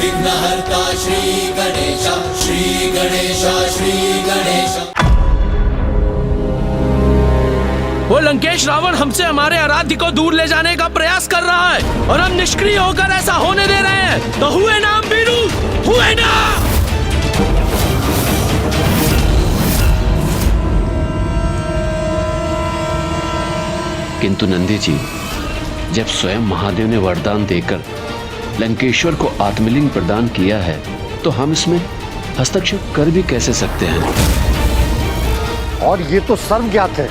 विघ्नहर्ता श्री गणेश, श्री गणेश, श्री गणेश। वो लंकेश रावण हमसे हमारे आराध्य को दूर ले जाने का प्रयास कर रहा है और हम निष्क्रिय होकर ऐसा होने दे रहे हैं। तो हुए ना हम वीरू, हुए ना। किंतु नंदी जी, जब स्वयं महादेव ने वरदान देकर लंकेश्वर को आत्मलिंग प्रदान किया है तो हम इसमें हस्तक्षेप कर भी कैसे सकते हैं? और ये तो सर्वज्ञात है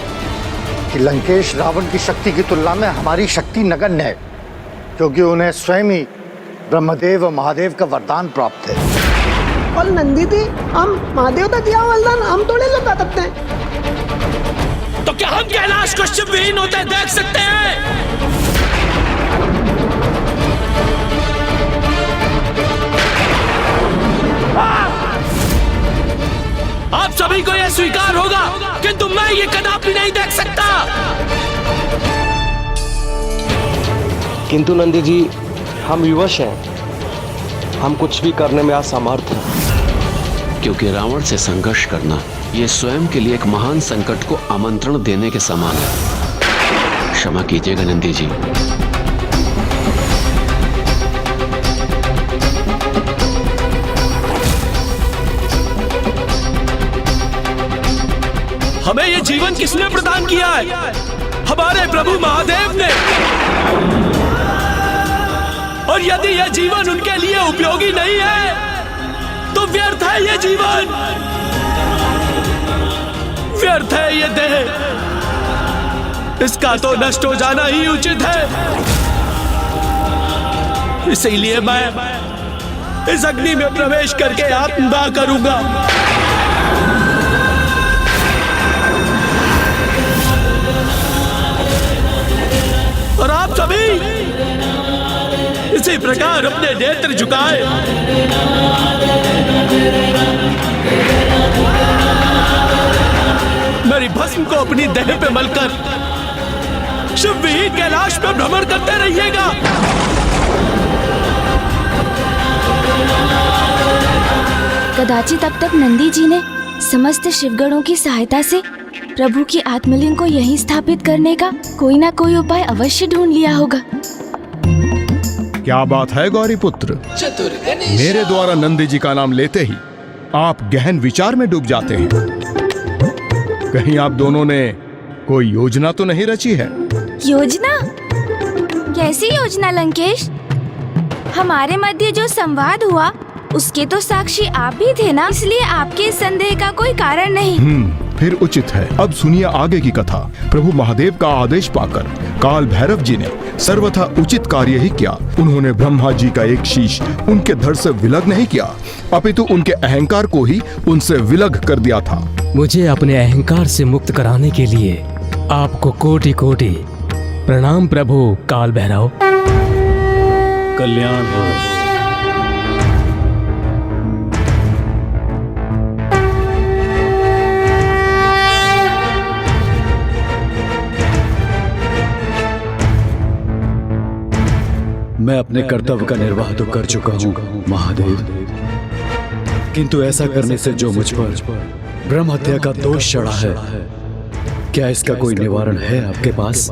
कि लंकेश रावण की शक्ति की तुलना में हमारी शक्ति नगण्य है, क्योंकि उन्हें स्वयं ही ब्रह्मदेव और महादेव का वरदान प्राप्त है। और नंदी जी, हम महादेव का दिया वरदान हम थोड़े लगा सकते हैं। तो क्या हम कैलाश को शिवविहीन होते देख सकते हैं? आप सभी को यह स्वीकार होगा, किंतु मैं ये कदापि नहीं देख सकता। किंतु नंदी जी, हम विवश हैं, हम कुछ भी करने में असमर्थ हैं। क्योंकि रावण से संघर्ष करना ये स्वयं के लिए एक महान संकट को आमंत्रण देने के समान है। क्षमा कीजिएगा नंदी जी। हमें ये जीवन किसने प्रदान किया है? हमारे प्रभु महादेव ने। और यदि यह जीवन उनके लिए उपयोगी नहीं है तो व्यर्थ है ये जीवन, व्यर्थ है ये देह। इसका तो नष्ट हो जाना ही उचित है। इसीलिए मैं इस अग्नि में प्रवेश करके आत्मदाह करूंगा। और आप सभी इसी प्रकार अपने नेत्र झुकाए मेरी भस्म को अपनी देह पे मलकर शिवविहीन कैलाश में भ्रमण करते रहिएगा। कदाचित अब तक नंदी जी ने समस्त शिवगणों की सहायता से प्रभु की आत्मलिंग को यहीं स्थापित करने का कोई ना कोई उपाय अवश्य ढूंढ लिया होगा। क्या बात है गौरी पुत्र, मेरे द्वारा नंदी जी का नाम लेते ही आप गहन विचार में डूब जाते हैं। कहीं आप दोनों ने कोई योजना तो नहीं रची है? योजना? कैसी योजना लंकेश? हमारे मध्य जो संवाद हुआ उसके तो साक्षी आप भी थे ना, इसलिए आपके संदेह का कोई कारण नहीं। फिर उचित है। अब सुनिए आगे की कथा। प्रभु महादेव का आदेश पाकर काल भैरव जी ने सर्वथा उचित कार्य ही किया। उन्होंने ब्रह्मा जी का एक शीश उनके धड़ से विलग नहीं किया, अपितु उनके अहंकार को ही उनसे विलग कर दिया था। मुझे अपने अहंकार से मुक्त कराने के लिए आपको कोटि कोटि प्रणाम प्रभु काल भैरव। कल्याण हो। मैं अपने कर्तव्य का निर्वाह तो कर चुका हूँ महादेव, किंतु ऐसा करने से जो मुझ पर ब्रह्म हत्या का दोष चढ़ा है, क्या इसका कोई निवारण है आपके पास?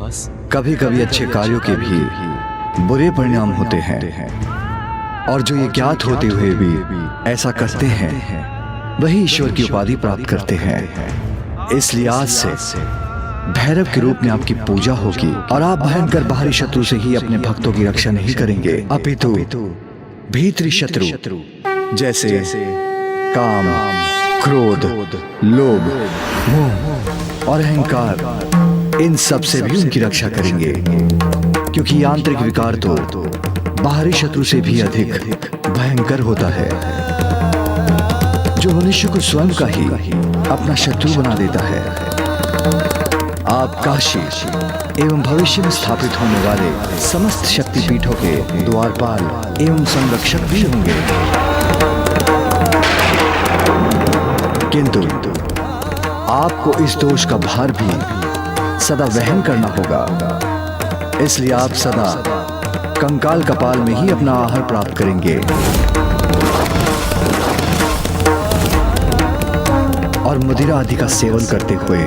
कभी कभी अच्छे कार्यों के भी बुरे परिणाम होते हैं, और जो ये ज्ञात होते हुए भी ऐसा करते हैं वही ईश्वर की उपाधि प्राप्त करते हैं। इसलिए आज से भैरव के रूप में आपकी पूजा होगी और आप भयंकर बाहरी शत्रु से ही अपने भक्तों की रक्षा नहीं करेंगे, अपितु भीतरी शत्रु जैसे काम, क्रोध, लोभ, मोह और अहंकार, इन सब से भी उनकी रक्षा करेंगे, क्योंकि आंतरिक विकार तो बाहरी शत्रु से भी अधिक भयंकर होता है, जो मनुष्य को स्वयं का ही अपना शत्रु बना देता है। आप काशी एवं भविष्य में स्थापित होने वाले समस्त शक्तिपीठों के द्वारपाल एवं संरक्षक भी होंगे, किंतु आपको इस दोष का भार भी सदा वहन करना होगा। इसलिए आप सदा कंकाल कपाल में ही अपना आहार प्राप्त करेंगे। मदिरा आदि का सेवन करते हुए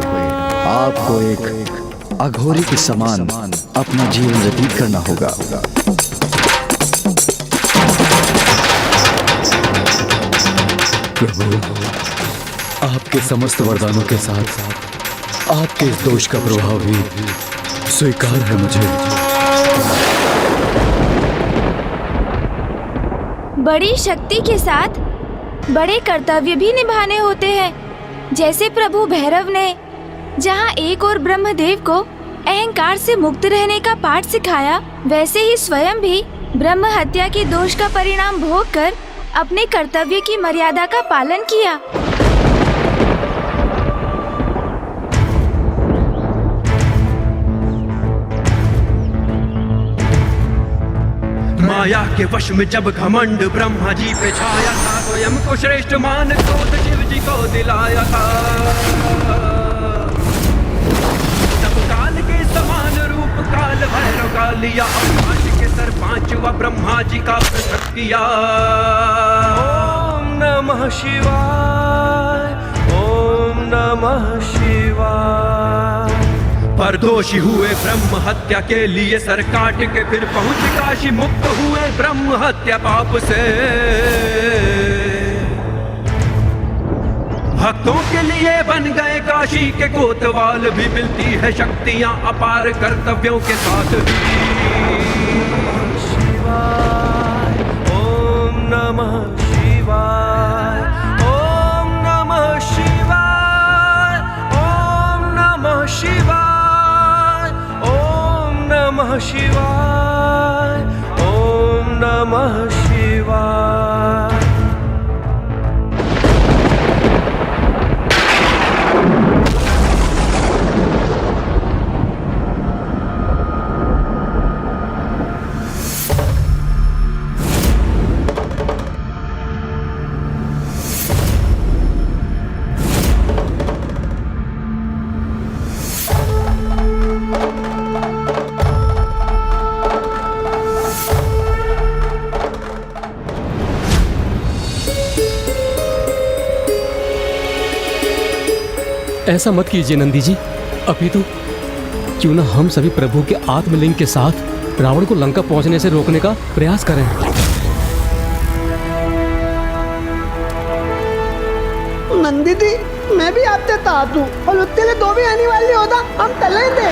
आपको एक अघोरी के समान अपना जीवन व्यतीत करना होगा। प्रभु, आपके समस्त वरदानों के साथ आपके इस दोष का प्रभाव भी स्वीकार है मुझे। बड़ी शक्ति के साथ बड़े कर्तव्य भी निभाने होते हैं। जैसे प्रभु भैरव ने जहाँ एक और ब्रह्मदेव को अहंकार से मुक्त रहने का पाठ सिखाया, वैसे ही स्वयं भी ब्रह्म हत्या के दोष का परिणाम भोग कर अपने कर्तव्य की मर्यादा का पालन किया। माया के वश में जब घमंड ब्रह्मा जी पे छाया था, स्वयं को श्रेष्ठ मान क्रोध शिव जी को दिलाया था। तब काल के समान रूप काल भैरव का लिया, आकाश के सर पांचवा ब्रह्मा जी का पृथक किया। ओम नमः शिवाय, ओम नमः शिवाय। पर दोषी हुए ब्रह्म हत्या के लिए सर काट के फिर पहुंच काशी, मुक्त हुए ब्रह्म हत्या पाप से। भक्तों के लिए बन गए काशी के कोतवाल भी, मिलती है शक्तियां अपार कर्तव्यों के साथ भी। शिवाय, ओम नमः शिवाय, ओम नमः शिवाय, ओम नमः शिवाय, ओम नमः शिवाय, ओम नमः शिवाय। ऐसा मत कीजिए नंदी जी, अपितु क्यों ना हम सभी प्रभु के आत्मलिंग के साथ रावण को लंका पहुंचने से रोकने का प्रयास करें। नंदी जी, मैं भी आपसे तात हूँ और उसके लिए दो भी आने वाली होता हम चले थे।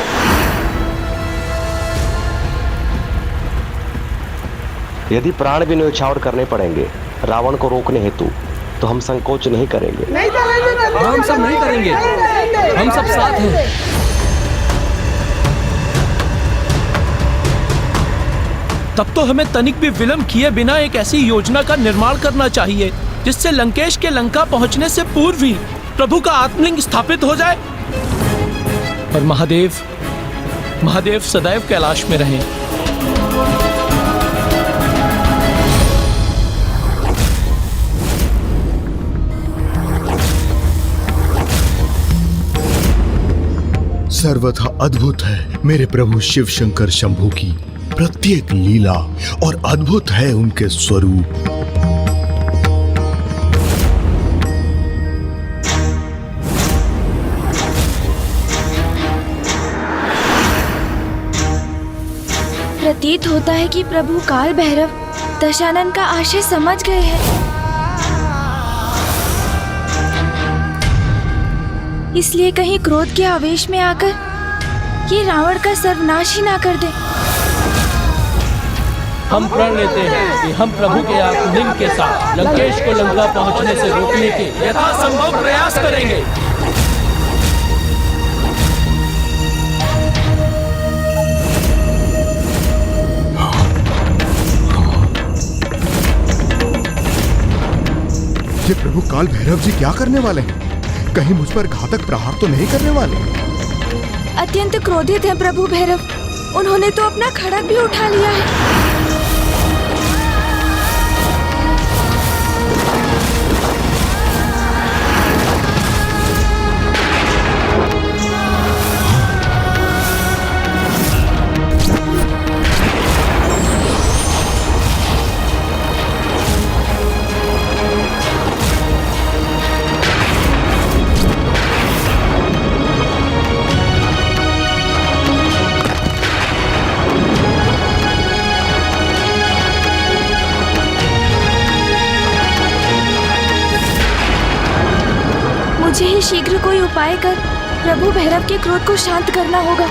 यदि प्राण भी न्यौछावर करने पड़ेंगे रावण को रोकने हेतु, तो हम संकोच नहीं करेंगे। नहीं चलेंगे, हम सब नहीं करेंगे, हम सब साथ हैं। तब तो हमें तनिक भी विलंब किए बिना एक ऐसी योजना का निर्माण करना चाहिए जिससे लंकेश के लंका पहुंचने से पूर्व ही प्रभु का आत्मलिंग स्थापित हो जाए और महादेव सदैव कैलाश में रहें। सर्वथा अद्भुत है मेरे प्रभु शिव शंकर शंभू की प्रत्येक लीला और अद्भुत है उनके स्वरूप। प्रतीत होता है कि प्रभु काल भैरव दशानन का आशय समझ गए हैं, इसलिए कहीं क्रोध के आवेश में आकर ये रावण का सर्वनाश ही ना कर दे। हम प्रण लेते हैं कि हम प्रभु के आत्मलिंग के साथ लंकेश को लंका पहुंचने से रोकने के यथासंभव प्रयास करेंगे। ये प्रभु काल भैरव जी क्या करने वाले हैं? कहीं मुझ पर घातक प्रहार तो नहीं करने वाले? अत्यंत क्रोधित है प्रभु भैरव, उन्होंने तो अपना खड़ग भी उठा लिया है। मुझे ही शीघ्र कोई उपाय कर प्रभु भैरव के क्रोध को शांत करना होगा।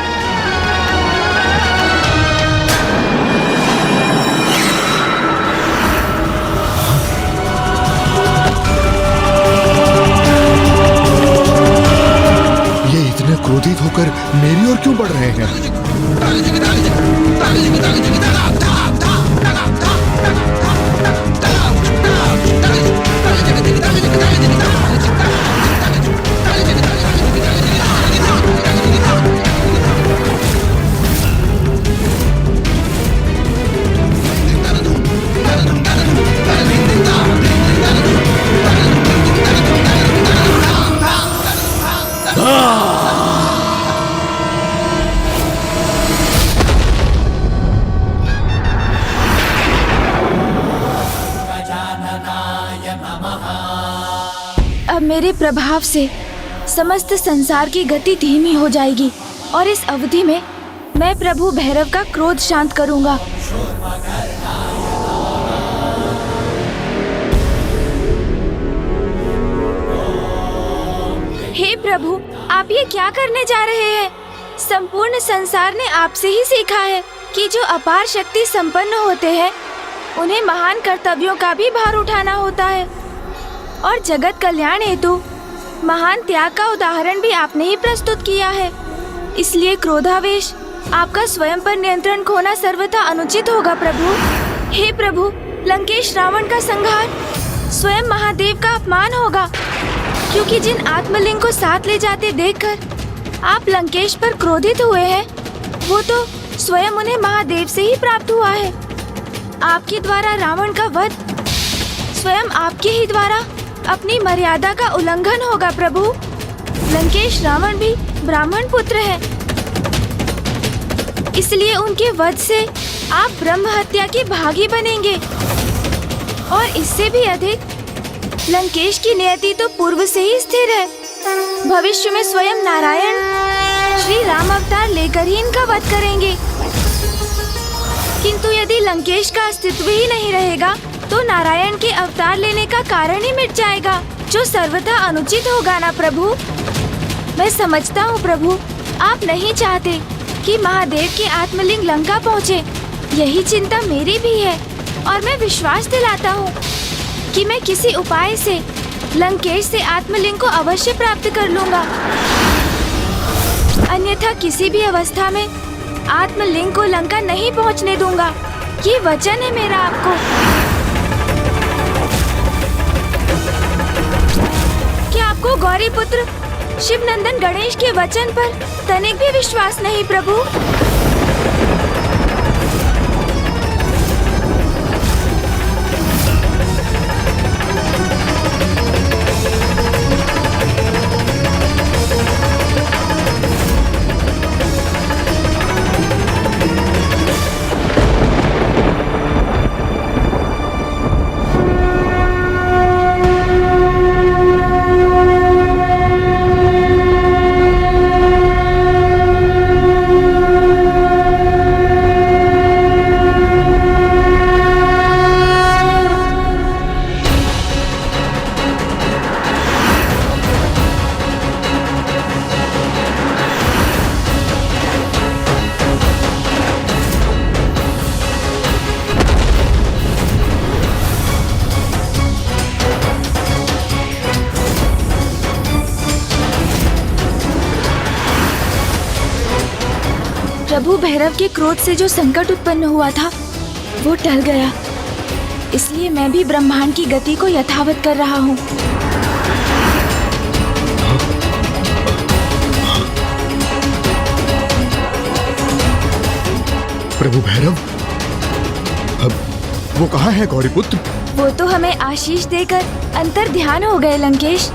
ये इतने क्रोधित होकर मेरी ओर क्यों बढ़ रहे हैं? अब मेरे प्रभाव से समस्त संसार की गति धीमी हो जाएगी और इस अवधि में मैं प्रभु भैरव का क्रोध शांत करूंगा। हे प्रभु, आप ये क्या करने जा रहे हैं? संपूर्ण संसार ने आपसे ही सीखा है कि जो अपार शक्ति संपन्न होते हैं उन्हें महान कर्तव्यों का भी भार उठाना होता है और जगत कल्याण हेतु महान त्याग का उदाहरण भी आपने ही प्रस्तुत किया है। इसलिए क्रोधावेश आपका स्वयं पर नियंत्रण खोना सर्वथा अनुचित होगा प्रभु। हे प्रभु, लंकेश रावण का संहार स्वयं महादेव का अपमान होगा, क्योंकि जिन आत्मलिंग को साथ ले जाते देखकर आप लंकेश पर क्रोधित हुए हैं, वो तो स्वयं उन्हें महादेव से ही प्राप्त हुआ है। आपके द्वारा रावण का वध स्वयं आपके ही द्वारा अपनी मर्यादा का उल्लंघन होगा प्रभु। लंकेश रावण भी ब्राह्मण पुत्र है, इसलिए उनके वध से आप ब्रह्म हत्या की भागी बनेंगे। और इससे भी अधिक, लंकेश की नियति तो पूर्व से ही स्थिर है। भविष्य में स्वयं नारायण श्री राम अवतार लेकर ही इनका वध करेंगे। किंतु यदि लंकेश का अस्तित्व ही नहीं रहेगा तो नारायण के अवतार लेने का कारण ही मिट जाएगा, जो सर्वथा अनुचित होगा ना प्रभु। मैं समझता हूँ प्रभु, आप नहीं चाहते कि महादेव के आत्मलिंग लंका पहुँचे। यही चिंता मेरी भी है और मैं विश्वास दिलाता हूँ कि मैं किसी उपाय से लंकेश से आत्मलिंग को अवश्य प्राप्त कर लूँगा। अन्यथा किसी भी अवस्था में आत्मलिंग को लंका नहीं पहुँचने दूंगा। ये वचन है मेरा आपको। क्या आपको गौरी पुत्र शिवनंदन गणेश के वचन पर तनिक भी विश्वास नहीं प्रभु? प्रभु भैरव के क्रोध से जो संकट उत्पन्न हुआ था वो टल गया, इसलिए मैं भी ब्रह्मांड की गति को यथावत कर रहा हूँ। प्रभु भैरव, अब वो कहाँ है गौरीपुत्र? वो तो हमें आशीष देकर अंतर ध्यान हो गए लंकेश।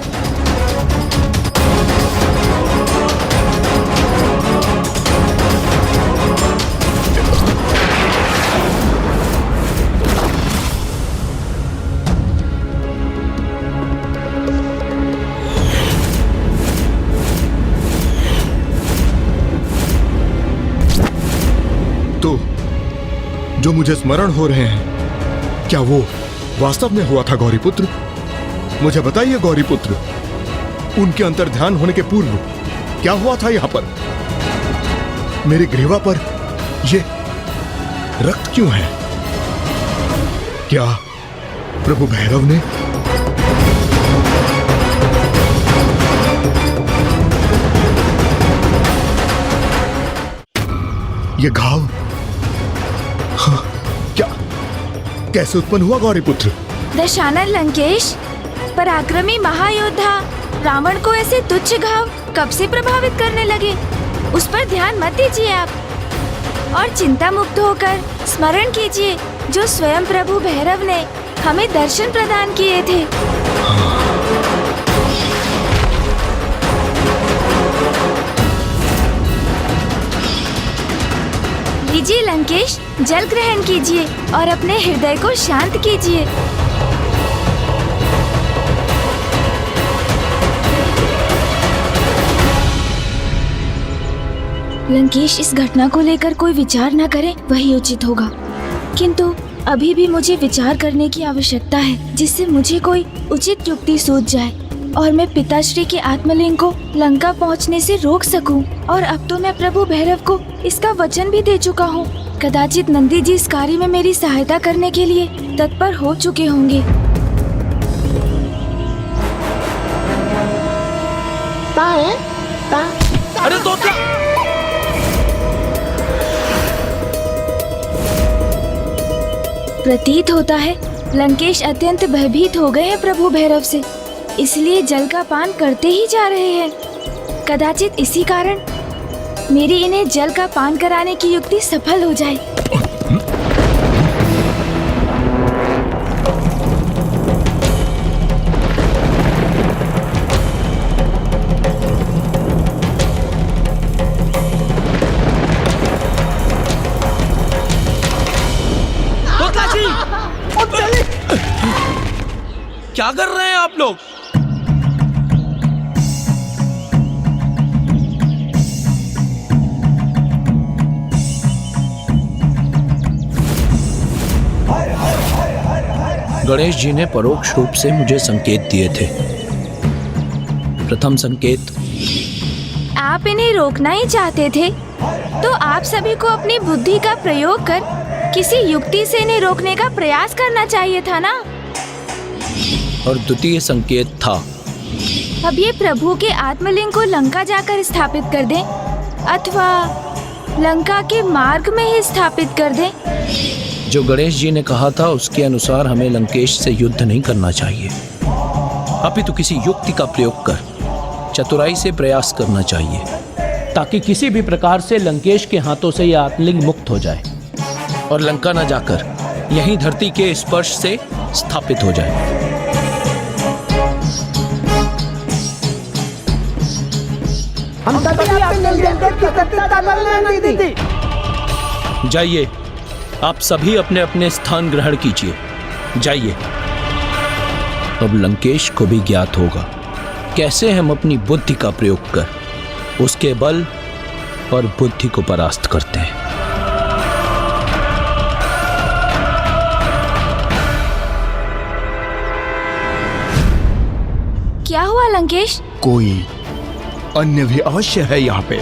तो जो मुझे स्मरण हो रहे हैं, क्या वो वास्तव में हुआ था गौरीपुत्र? मुझे बताइए गौरीपुत्र, उनके अंतर ध्यान होने के पूर्व क्या हुआ था यहाँ पर? मेरे ग्रीवा पर ये रक्त क्यों है? क्या प्रभु भैरव ने ये घाव? हाँ, क्या कैसे उत्पन्न हुआ गौरीपुत्र? दशानन लंकेश, पराक्रमी महायोद्धा रावण को ऐसे तुच्छ घाव कब से प्रभावित करने लगे? उस पर ध्यान मत दीजिए आप और चिंता मुक्त होकर स्मरण कीजिए जो स्वयं प्रभु भैरव ने हमें दर्शन प्रदान किए थे। लीजिए लंकेश, जल ग्रहण कीजिए और अपने हृदय को शांत कीजिए। लंकेश, इस घटना को लेकर कोई विचार न करे वही उचित होगा, किंतु अभी भी मुझे विचार करने की आवश्यकता है जिससे मुझे कोई उचित युक्ति सूझ जाए और मैं पिताश्री के आत्मलिंग को लंका पहुंचने से रोक सकूं। और अब तो मैं प्रभु भैरव को इसका वचन भी दे चुका हूं। कदाचित नंदी जी इस कार्य में मेरी सहायता करने के लिए तत्पर हो चुके होंगे। अरे तोतला! प्रतीत होता है लंकेश अत्यंत भयभीत हो गए हैं प्रभु भैरव से, इसलिए जल का पान करते ही जा रहे हैं। कदाचित इसी कारण मेरी इन्हें जल का पान कराने की युक्ति सफल हो जाए। क्या कर रहे हैं आप लोग? गणेश जी ने परोक्ष रूप से मुझे संकेत दिए थे। प्रथम संकेत, आप इन्हें रोकना ही चाहते थे तो आप सभी को अपनी बुद्धि का प्रयोग कर किसी युक्ति से इन्हें रोकने का प्रयास करना चाहिए था ना। और द्वितीय संकेत था, अब ये प्रभु के आत्मलिंग को लंका जाकर स्थापित कर दें अथवा लंका के मार्ग में ही स्थापित कर दें। जो गणेश जी ने कहा था उसके अनुसार हमें लंकेश से युद्ध नहीं करना चाहिए, अपितु किसी युक्ति का प्रयोग कर चतुराई से प्रयास करना चाहिए ताकि किसी भी प्रकार से लंकेश के हाथों से यह आत्मलिंग मुक्त हो जाए और लंका न जाकर यहीं धरती के स्पर्श से स्थापित हो जाए। हम तभी आपके निर्देश की सत्यता नहीं दी। जाइए, आप सभी अपने अपने स्थान ग्रहण कीजिए। जाइए। अब लंकेश को भी ज्ञात होगा कैसे हम अपनी बुद्धि का प्रयोग कर उसके बल और बुद्धि को परास्त करते हैं। क्या हुआ लंकेश? कोई अन्य भी अवश्य है यहाँ पे।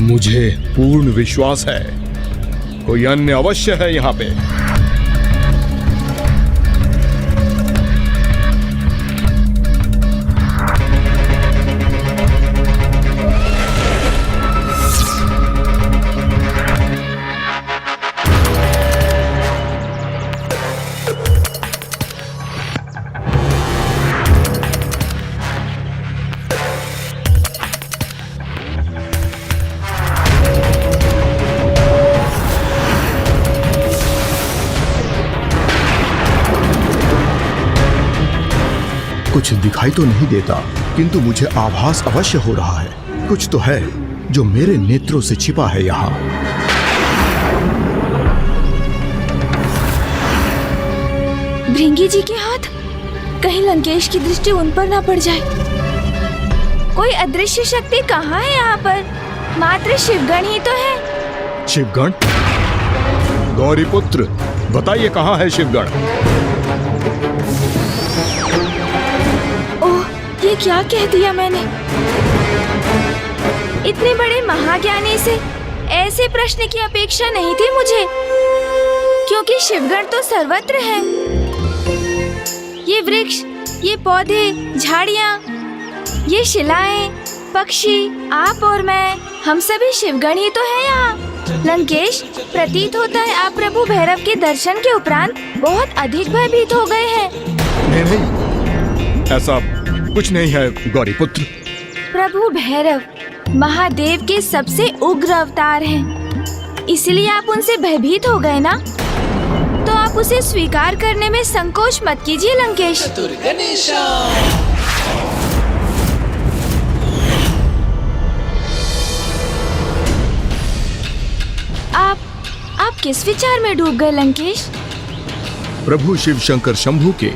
मुझे पूर्ण विश्वास है कोई अन्य अवश्य है यहाँ पे। कुछ दिखाई तो नहीं देता, किंतु मुझे आभास अवश्य हो रहा है कुछ तो है। जो मेरे नेत्रों से छिपा है यहाँ। भृंगी जी के हाथ, कहीं लंकेश की दृष्टि उन पर ना पड़ जाए। कोई अदृश्य शक्ति कहाँ है यहाँ पर? मात्र शिवगण ही तो है। शिवगण? गौरीपुत्र, बताइए कहाँ है शिवगण? ओह, ये क्या कह दिया मैंने? इतने बड़े महाज्ञानी से ऐसे प्रश्न की अपेक्षा नहीं थी मुझे, क्योंकि शिवगण तो सर्वत्र है। ये वृक्ष, ये पौधे, झाड़ियाँ, ये शिलाएं, पक्षी, आप और मैं, हम सभी शिवगण ही तो है यहाँ। लंकेश, प्रतीत होता है आप प्रभु भैरव के दर्शन के उपरांत बहुत अधिक भयभीत हो गए हैं। नहीं, ऐसा कुछ नहीं है गौरीपुत्र। प्रभु भैरव महादेव के सबसे उग्र अवतार हैं, इसलिए आप उनसे भयभीत हो गए ना? तो आप उसे स्वीकार करने में संकोच मत कीजिए लंकेश। आप किस विचार में डूब गए लंकेश? प्रभु शिव शंकर शंभू के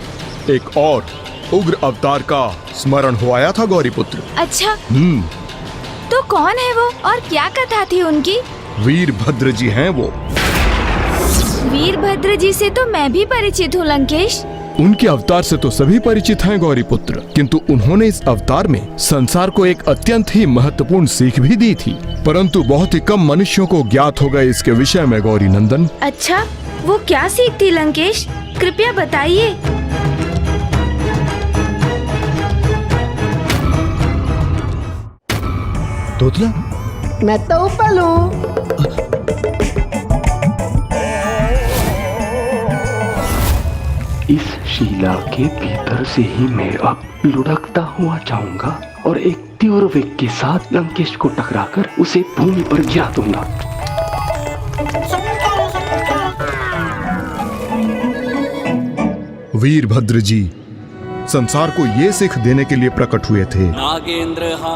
एक और उग्र अवतार का स्मरण हो आया था गौरीपुत्र। अच्छा, तो कौन है वो और क्या कथा थी उनकी? वीरभद्र जी हैं वो। वीरभद्र जी से तो मैं भी परिचित हूँ लंकेश। उनके अवतार से तो सभी परिचित हैं गौरीपुत्र, किंतु उन्होंने इस अवतार में संसार को एक अत्यंत ही महत्वपूर्ण सीख भी दी थी, परंतु बहुत ही कम मनुष्यों को ज्ञात होगा इसके विषय में गौरी नंदन। अच्छा, वो क्या सीख थी लंकेश? कृपया बताइए। तोतला, मैं तो उपल हूँ। इस शिला के भीतर से ही मैं अब लुढ़कता हुआ जाऊंगा और एक तीव्र वेग के साथ लंकेश को टकराकर उसे भूमि पर गिरा दूंगा। वीरभद्र जी संसार को ये सीख देने के लिए प्रकट हुए थे,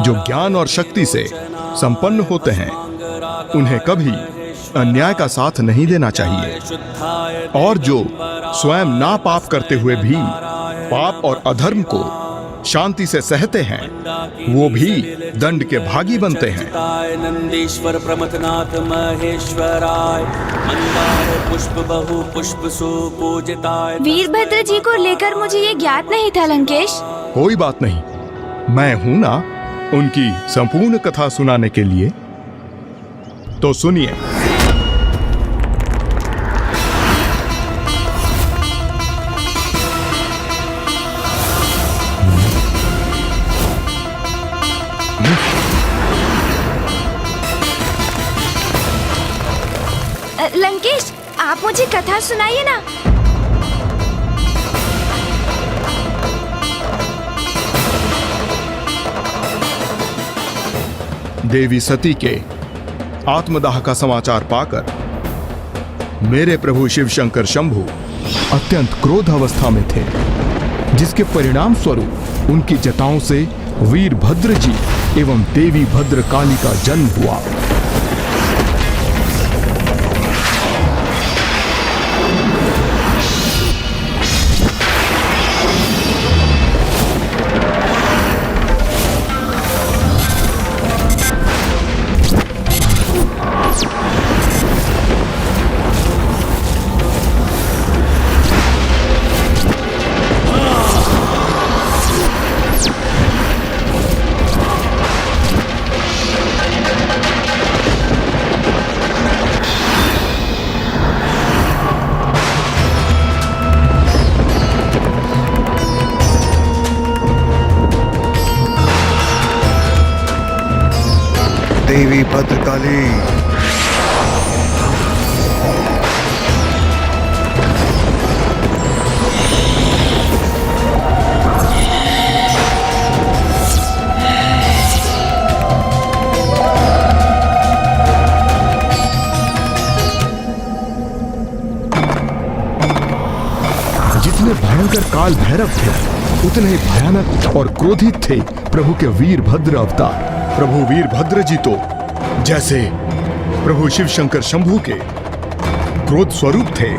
जो ज्ञान और शक्ति से संपन्न होते हैं उन्हें कभी अन्याय का साथ नहीं देना चाहिए, और जो स्वयं ना पाप करते हुए भी पाप और अधर्म को शांति से सहते हैं वो भी दंड के भागी बनते हैं। नंदीश्वर प्रमथनाथ महेश्वराय मंदार पुष्प बहु पुष्प सुपूजिताय। वीरभद्र जी को लेकर मुझे ये ज्ञात नहीं था लंकेश। कोई बात नहीं, मैं हूं ना उनकी संपूर्ण कथा सुनाने के लिए। तो सुनिए। लंकेश, आप मुझे कथा सुनाइए ना। देवी सती के आत्मदाह का समाचार पाकर मेरे प्रभु शिव शंकर शंभू अत्यंत क्रोध अवस्था में थे, जिसके परिणाम स्वरूप उनकी जटाओं से वीरभद्र जी एवं देवी भद्र काली का जन्म हुआ। देवी भद्रकाली, जितने भयंकर काल भैरव थे उतने ही भयानक और क्रोधित थे प्रभु के वीरभद्र अवतार। प्रभु वीरभद्र जी तो जैसे प्रभु शिव शंकर शंभू के क्रोध स्वरूप थे।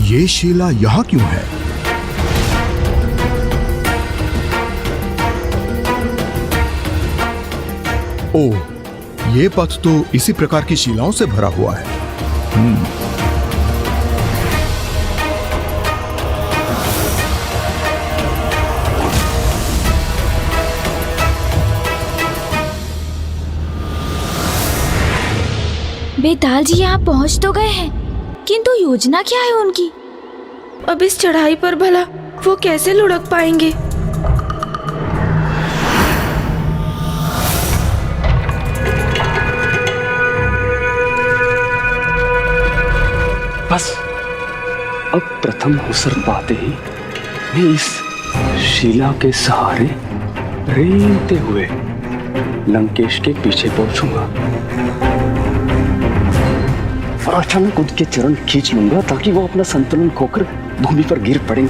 ये शिला यहां क्यों है? ओह, ये पथ तो इसी प्रकार की शिलाओं से भरा हुआ है। बेताल जी यहाँ पहुँच तो गए हैं, किंतु योजना क्या है उनकी? अब इस चढ़ाई पर भला वो कैसे लुढ़क पाएंगे? बस अब प्रथम अवसर पाते ही मैं इस शिला के सहारे रेंगते हुए लंकेश के पीछे पहुंचूंगा और अचानक उनके चरण खींच लूंगा ताकि वो अपना संतुलन खोकर भूमि पर गिर पड़े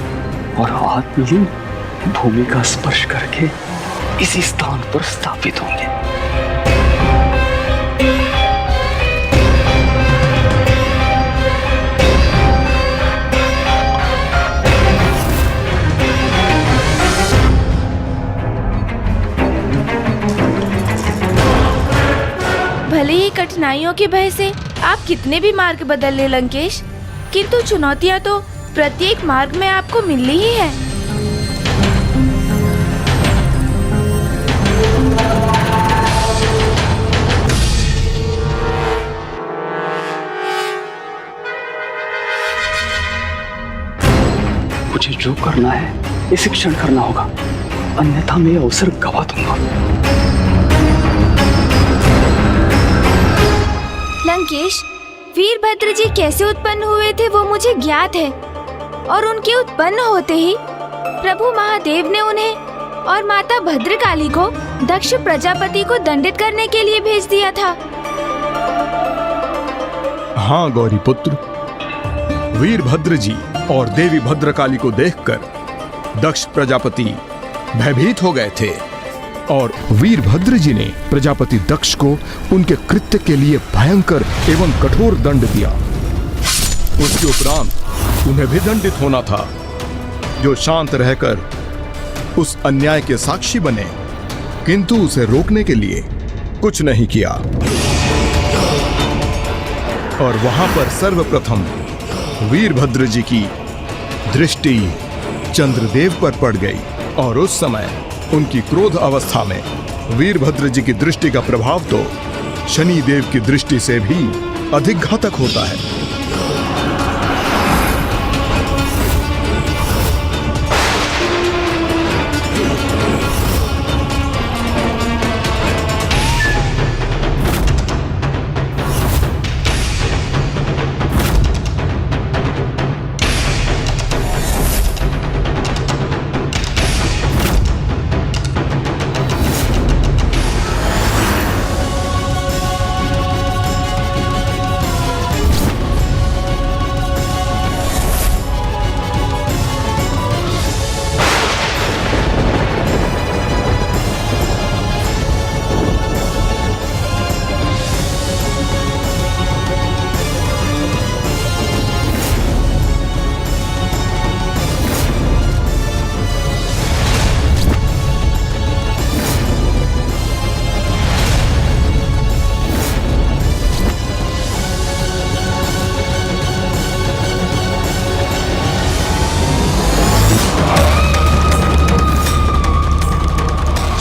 और आत्मलीन भूमि का स्पर्श करके इसी स्थान पर स्थापित होंगे। भले ही कठिनाइयों के भय से आप कितने भी मार्ग बदल ले लंकेश, किंतु चुनौतियां तो प्रत्येक मार्ग में आपको मिलनी ही है। मुझे जो करना है इसी क्षण करना होगा, अन्यथा मैं अवसर गवा दूंगा। लंकेश, वीरभद्र जी कैसे उत्पन्न हुए थे वो मुझे ज्ञात है, और उनके उत्पन्न होते ही प्रभु महादेव ने उन्हें और माता भद्रकाली को दक्ष प्रजापति को दंडित करने के लिए भेज दिया था। हाँ गौरी पुत्र, वीरभद्र जी और देवी भद्रकाली को देखकर दक्ष प्रजापति भयभीत हो गए थे और वीरभद्र जी ने प्रजापति दक्ष को उनके कृत्य के लिए भयंकर एवं कठोर दंड दिया। उसके उपरांत उन्हें भी दंडित होना था, जो शांत रहकर उस अन्याय के साक्षी बने, किंतु उसे रोकने के लिए कुछ नहीं किया। और वहां पर सर्वप्रथम वीरभद्र जी की दृष्टि चंद्रदेव पर पड़ गई और उस समय उनकी क्रोध अवस्था में वीरभद्र जी की दृष्टि का प्रभाव तो शनि देव की दृष्टि से भी अधिक घातक होता है।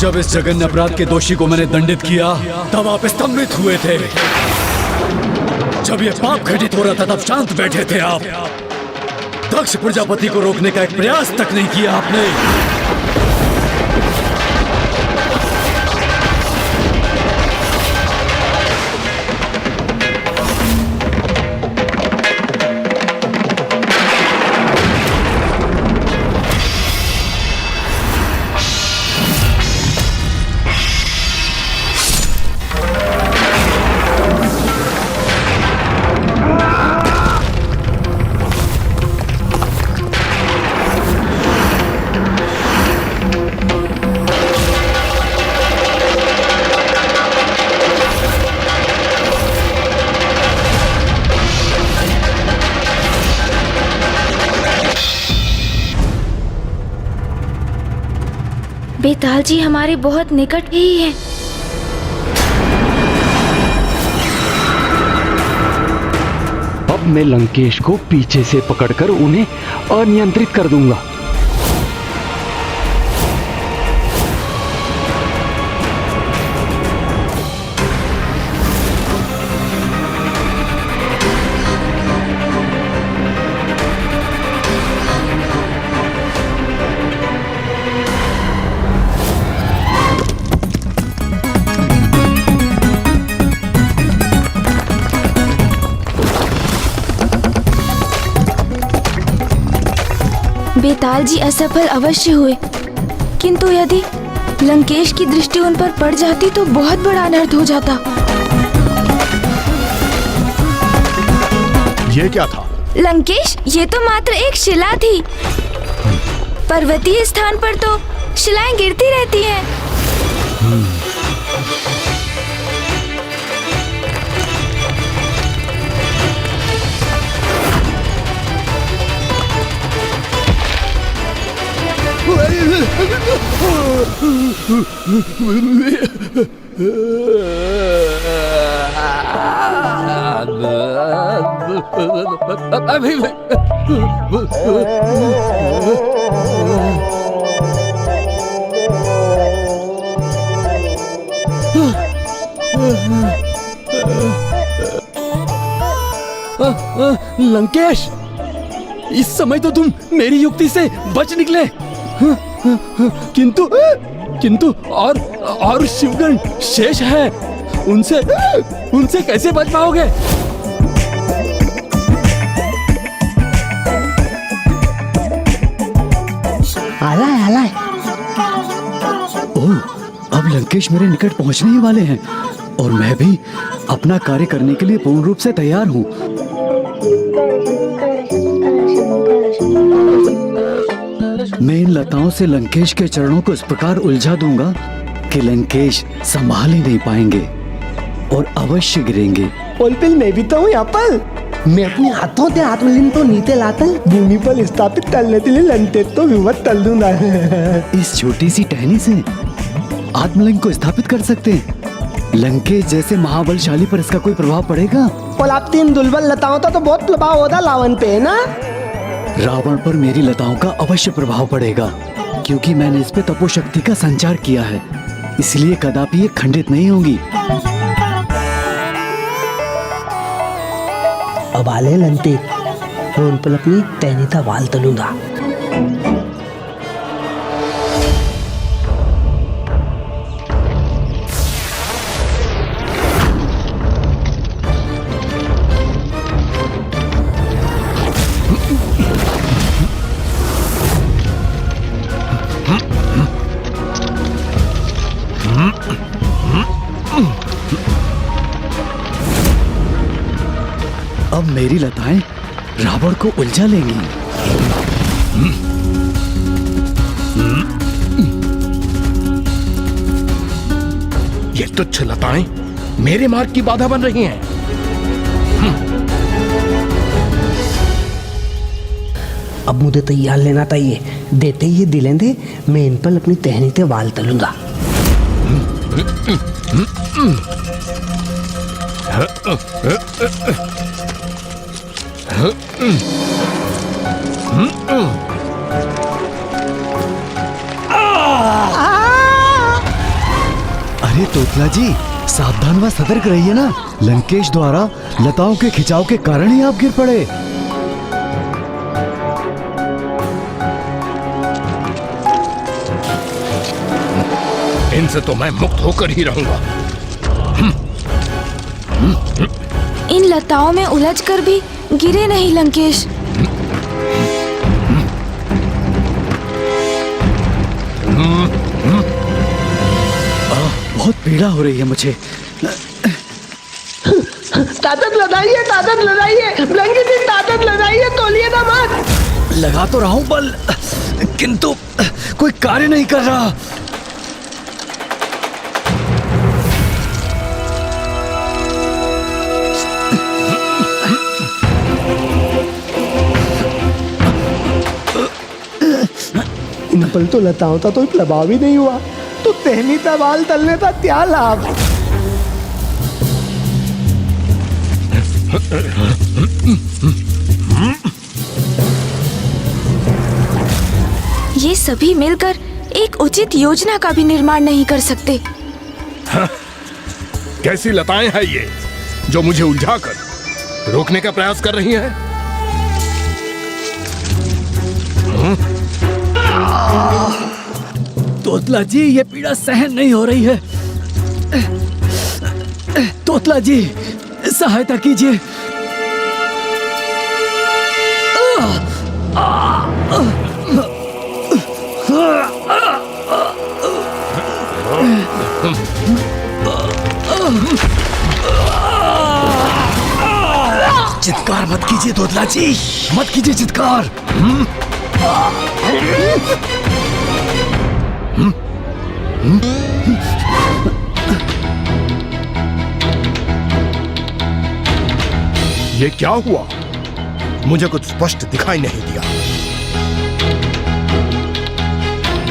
जब इस जघन्य अपराध के दोषी को मैंने दंडित किया तब आप स्तंभित हुए थे। जब ये पाप घटित हो रहा था तब शांत बैठे थे आप। दक्ष प्रजापति को रोकने का एक प्रयास तक नहीं किया आपने। बेताल जी हमारे बहुत निकट ही है। अब मैं लंकेश को पीछे से पकड़कर उन्हें अनियंत्रित कर दूंगा। बेताल जी असफल अवश्य हुए, किंतु यदि लंकेश की दृष्टि उन पर पड़ जाती तो बहुत बड़ा अनर्थ हो जाता। ये क्या था? लंकेश, ये तो मात्र एक शिला थी। पर्वतीय स्थान पर तो शिलाएं गिरती रहती हैं। लंकेश, इस समय तो तुम मेरी युक्ति से बच निकले, किंतु और शिवगण शेष है, उनसे कैसे बच पाओगे? आला है, आला है। ओह, अब लंकेश मेरे निकट पहुंचने ही वाले हैं और मैं भी अपना कार्य करने के लिए पूर्ण रूप से तैयार हूँ। मैं इन लताओं से लंकेश के चरणों को इस प्रकार उलझा दूंगा कि लंकेश संभाल ही नहीं पाएंगे और अवश्य गिरेंगे। पोलपिल, मैं भी तो हूँ यहाँ पर। मैं अपने हाथों से आत्मलिंग तो नीचे लाकर भूमि पर स्थापित करने के लिए लंटे तो विवत तल दूंगा। इस छोटी सी टहनी से आत्मलिंग को स्थापित कर सकते हैं। लंकेश जैसे महाबलशाली पर इसका कोई प्रभाव पड़ेगा? और आप तीन दुर्बल लताओं का तो बहुत प्रभाव होता रावण पे, है ना? रावण पर मेरी लताओं का अवश्य प्रभाव पड़ेगा, क्योंकि मैंने इस पे तपोशक्ति का संचार किया है, इसलिए कदापि ये खंडित नहीं होंगी। अब आले लंटे, मैं उन पर अपनी टहनी का वाल तलूंगा। अब मेरी लताएं रावण को उलझा लेंगी। ये तुच्छ लताएं मेरे मार्ग की बाधा बन रही हैं। अब मुझे तैयार लेना चाहिए। देते ही दिलेंदे, मैं इन पर अपनी टहनी से वाल तलूंगा। अरे तोतला जी, सावधान व सतर्क रहिए ना। लंकेश द्वारा लताओं के खिंचाव के कारण ही आप गिर पड़े। इनसे तो मैं मुक्त होकर ही रहूंगा। इन लताओं में उलझकर भी गिरे नहीं लंकेश। बहुत पीड़ा हो रही है मुझे। ताकत लगाइए, ताकत लगाइए, लंकेश जी ताकत लगाइए, तोलिए ना मत। लगा तो रहा हूं बल, किंतु कोई कार्य नहीं कर रहा। इन पल तो लताओं था तो प्रभाव ही नहीं हुआ, तो तेहनी तबाल तलने था क्या लाभ। ये सभी मिलकर एक उचित योजना का भी निर्माण नहीं कर सकते। कैसी लताएं हैं ये जो मुझे उलझाकर रोकने का प्रयास कर रही हैं? तोतला जी, ये पीड़ा सहन नहीं हो रही है। तोतला जी, सहायता कीजिए। चित्कार मत कीजिए तोतला जी, मत कीजिए चित्कार। ये क्या हुआ? मुझे कुछ स्पष्ट दिखाई नहीं दिया।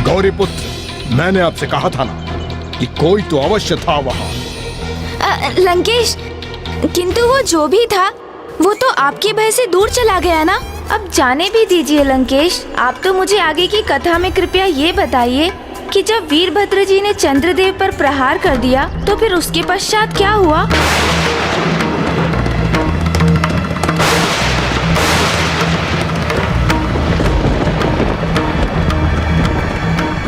गौरी पुत्र, मैंने आपसे कहा था ना कि कोई तो अवश्य था वहां। लंकेश, किंतु वो जो भी था वो तो आपके भय से दूर चला गया ना। अब जाने भी दीजिए लंकेश। आप तो मुझे आगे की कथा में कृपया ये बताइए कि जब वीरभद्र जी ने चंद्रदेव पर प्रहार कर दिया तो फिर उसके पश्चात क्या हुआ?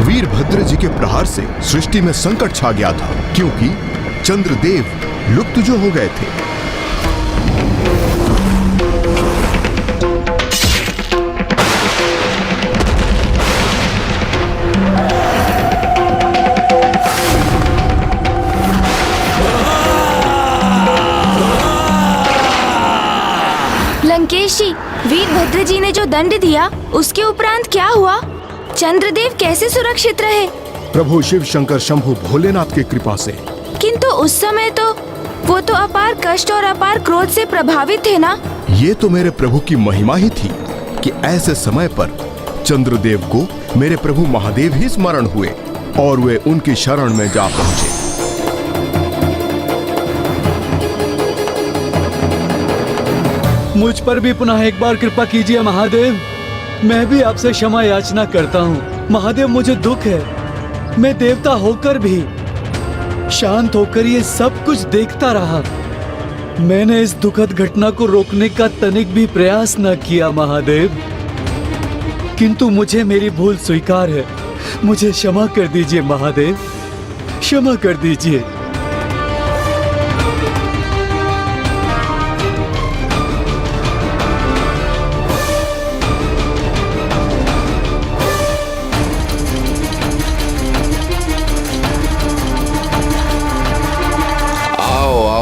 वीरभद्र जी के प्रहार से सृष्टि में संकट छा गया था, क्योंकि चंद्रदेव लुप्त जो हो गए थे। लंकेश जी, वीरभद्र जी ने जो दंड दिया उसके उपरांत क्या हुआ? चंद्रदेव कैसे सुरक्षित रहे? प्रभु शिव शंकर शंभु भोलेनाथ की कृपा से। किंतु उस समय तो वो तो अपार कष्ट और अपार क्रोध से प्रभावित थे ना। ये तो मेरे प्रभु की महिमा ही थी कि ऐसे समय पर चंद्रदेव को मेरे प्रभु महादेव ही स्मरण हुए और वे उनकी शरण में जा पहुंचे। मुझ पर भी पुनः एक बार कृपा कीजिए महादेव। मैं भी आपसे क्षमा याचना करता हूँ महादेव। मुझे दुख है, मैं देवता होकर भी शांत होकर ये सब कुछ देखता रहा। मैंने इस दुखद घटना को रोकने का तनिक भी प्रयास न किया महादेव, किंतु मुझे मेरी भूल स्वीकार है। मुझे क्षमा कर दीजिए महादेव, क्षमा कर दीजिए।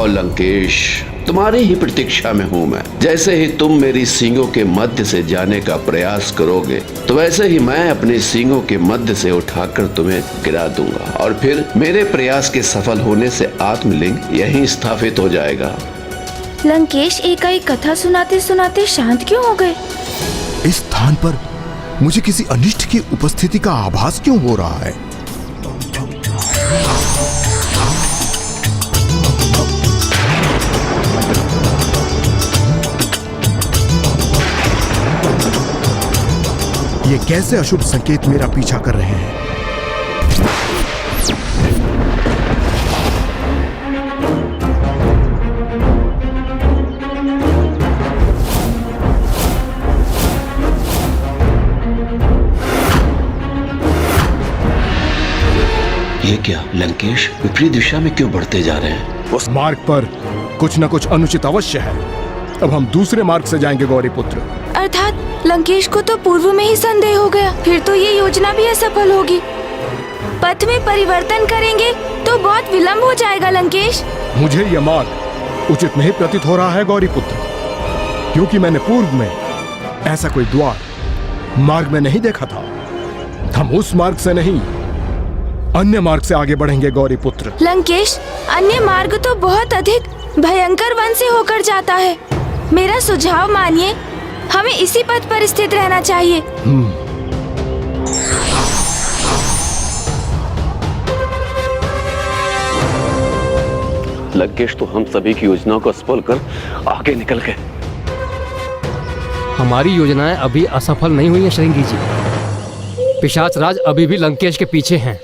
लंकेश, तुम्हारी ही प्रतीक्षा में हूँ मैं। जैसे ही तुम मेरी सींगों के मध्य से जाने का प्रयास करोगे तो वैसे ही मैं अपने सींगों के मध्य से उठाकर तुम्हें गिरा दूंगा और फिर मेरे प्रयास के सफल होने से आत्मलिंग यहीं स्थापित हो जाएगा। लंकेश एकाएक कथा सुनाते सुनाते शांत क्यों हो गए? इस स्थान पर मुझे किसी अनिष्ट की उपस्थिति का आभास क्यों हो रहा है? ये कैसे अशुभ संकेत मेरा पीछा कर रहे हैं? ये क्या लंकेश विपरीत दिशा में क्यों बढ़ते जा रहे हैं? उस मार्ग पर कुछ न कुछ अनुचित अवश्य है। अब हम दूसरे मार्ग से जाएंगे गौरी पुत्र। अर्थात लंकेश को तो पूर्व में ही संदेह हो गया, फिर तो ये योजना भी असफल होगी। पथ में परिवर्तन करेंगे तो बहुत विलंब हो जाएगा लंकेश। मुझे यह मार्ग उचित नहीं प्रतीत हो रहा है गौरी पुत्र, क्योंकि मैंने पूर्व में ऐसा कोई द्वार मार्ग में नहीं देखा था। हम उस मार्ग से नहीं अन्य मार्ग से आगे बढ़ेंगे गौरी पुत्र। लंकेश, अन्य मार्ग तो बहुत अधिक भयंकर वन से होकर जाता है। मेरा सुझाव मानिए, हमें इसी पथ पर स्थित रहना चाहिए। लंकेश तो हम सभी की योजनाओं को असफल कर आगे निकल गए। हमारी योजनाएं अभी असफल नहीं हुई हैं श्रृंगी जी। पिशाच राज अभी भी लंकेश के पीछे हैं।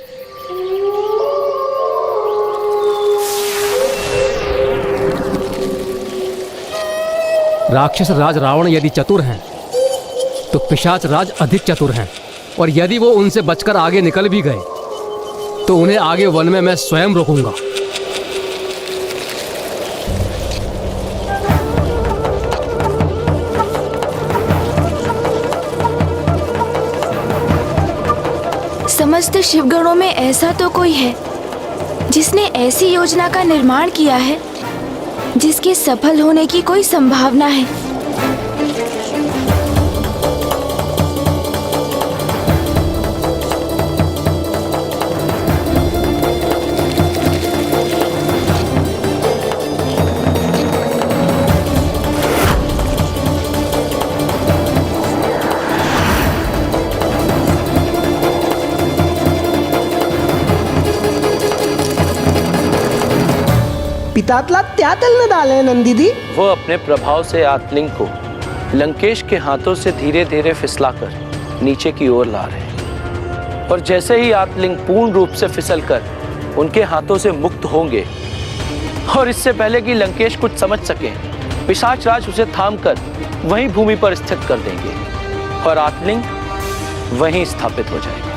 राक्षस राज रावण यदि चतुर हैं तो पिशाच राज अधिक चतुर हैं, और यदि वो उनसे बचकर आगे निकल भी गए तो उन्हें आगे वन में मैं स्वयं रोकूंगा। समस्त शिवगणों में ऐसा तो कोई है जिसने ऐसी योजना का निर्माण किया है जिसके सफल होने की कोई संभावना है। पितातला त्या तल न डाले नंदीदी। वो अपने प्रभाव से आतलिंग को लंकेश के हाथों से धीरे धीरे फिसलाकर नीचे की ओर ला रहे हैं, और जैसे ही आतलिंग पूर्ण रूप से फिसलकर उनके हाथों से मुक्त होंगे और इससे पहले कि लंकेश कुछ समझ सके, पिशाच राज उसे थामकर वहीं भूमि पर स्थित कर देंगे और आतलिंग वहीं स्थापित हो जाएगी।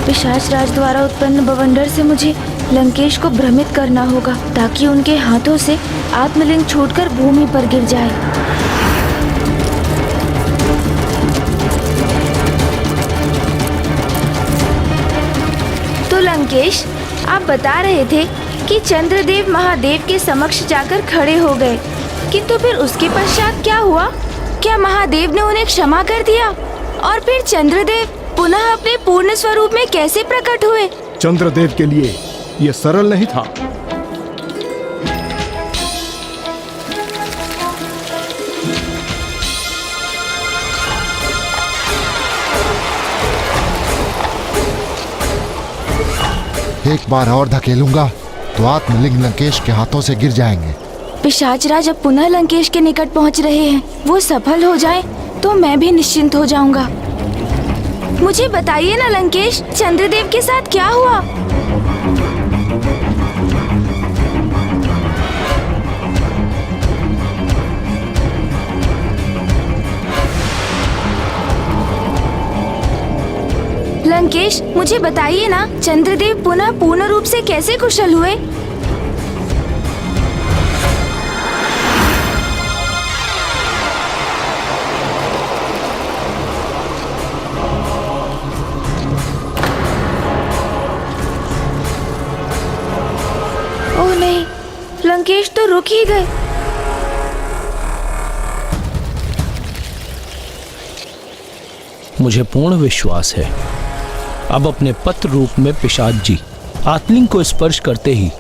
पिशाच राज द्वारा उत्पन्न बवंडर से मुझे लंकेश को भ्रमित करना होगा ताकि उनके हाथों से आत्मलिंग छूटकर भूमि पर गिर जाए। तो लंकेश, आप बता रहे थे कि चंद्रदेव महादेव के समक्ष जाकर खड़े हो गए, किंतु फिर उसके पश्चात क्या हुआ? क्या महादेव ने उन्हें क्षमा कर दिया और फिर चंद्रदेव पुनः अपने पूर्ण स्वरूप में कैसे प्रकट हुए? चंद्रदेव के लिए यह सरल नहीं था। एक बार और धकेलूंगा तो आत्मलिंग लंकेश के हाथों से गिर जाएंगे। पिशाच राज अब पुनः लंकेश के निकट पहुंच रहे हैं। वो सफल हो जाए तो मैं भी निश्चिंत हो जाऊंगा। मुझे बताइए ना लंकेश, चंद्रदेव के साथ क्या हुआ? लंकेश, मुझे बताइए ना, चंद्रदेव पुनः पूर्ण रूप से कैसे कुशल हुए? लंकेश तो रुक ही गए। मुझे पूर्ण विश्वास है अब अपने पत्र रूप में पिशाच जी आतलिंग को स्पर्श करते ही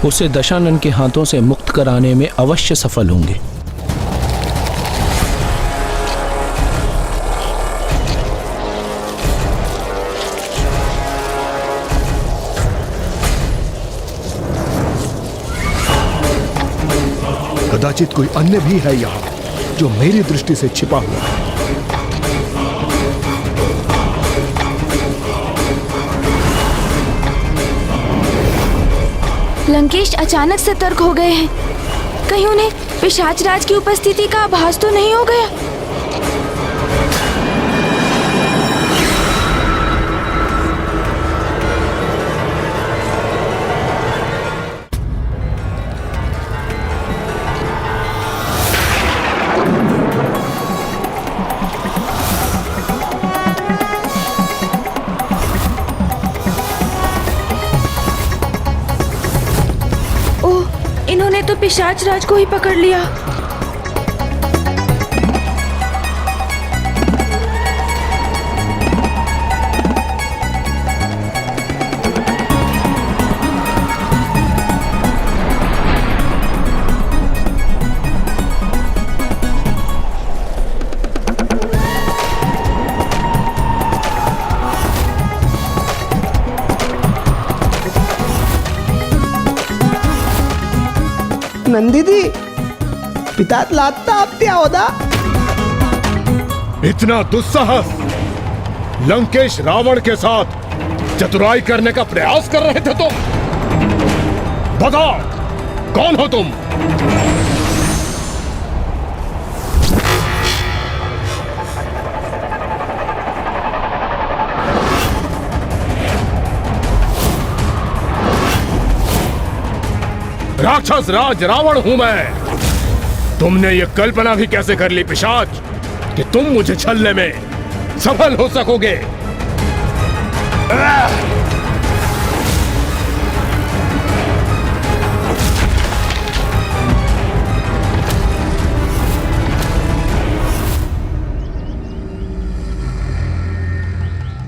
उसे दशानन के हाथों से मुक्त कराने में अवश्य सफल होंगे। कदाचित कोई अन्य भी है यहाँ जो मेरी दृष्टि से छिपा हुआ है। लंकेश अचानक सतर्क हो गए हैं। कहीं उन्हें पिशाच राज की उपस्थिति का आभास तो नहीं हो गया? इन्होंने तो पिशाच राज को ही पकड़ लिया। नंदीदी पितात लादता आप त्या होदा इतना दुस्साहस, लंकेश रावण के साथ चतुराई करने का प्रयास कर रहे थे तुम? बताओ, कौन हो तुम? राक्षस राज रावण हूं मैं। तुमने ये कल्पना भी कैसे कर ली पिशाच कि तुम मुझे छलने में सफल हो सकोगे?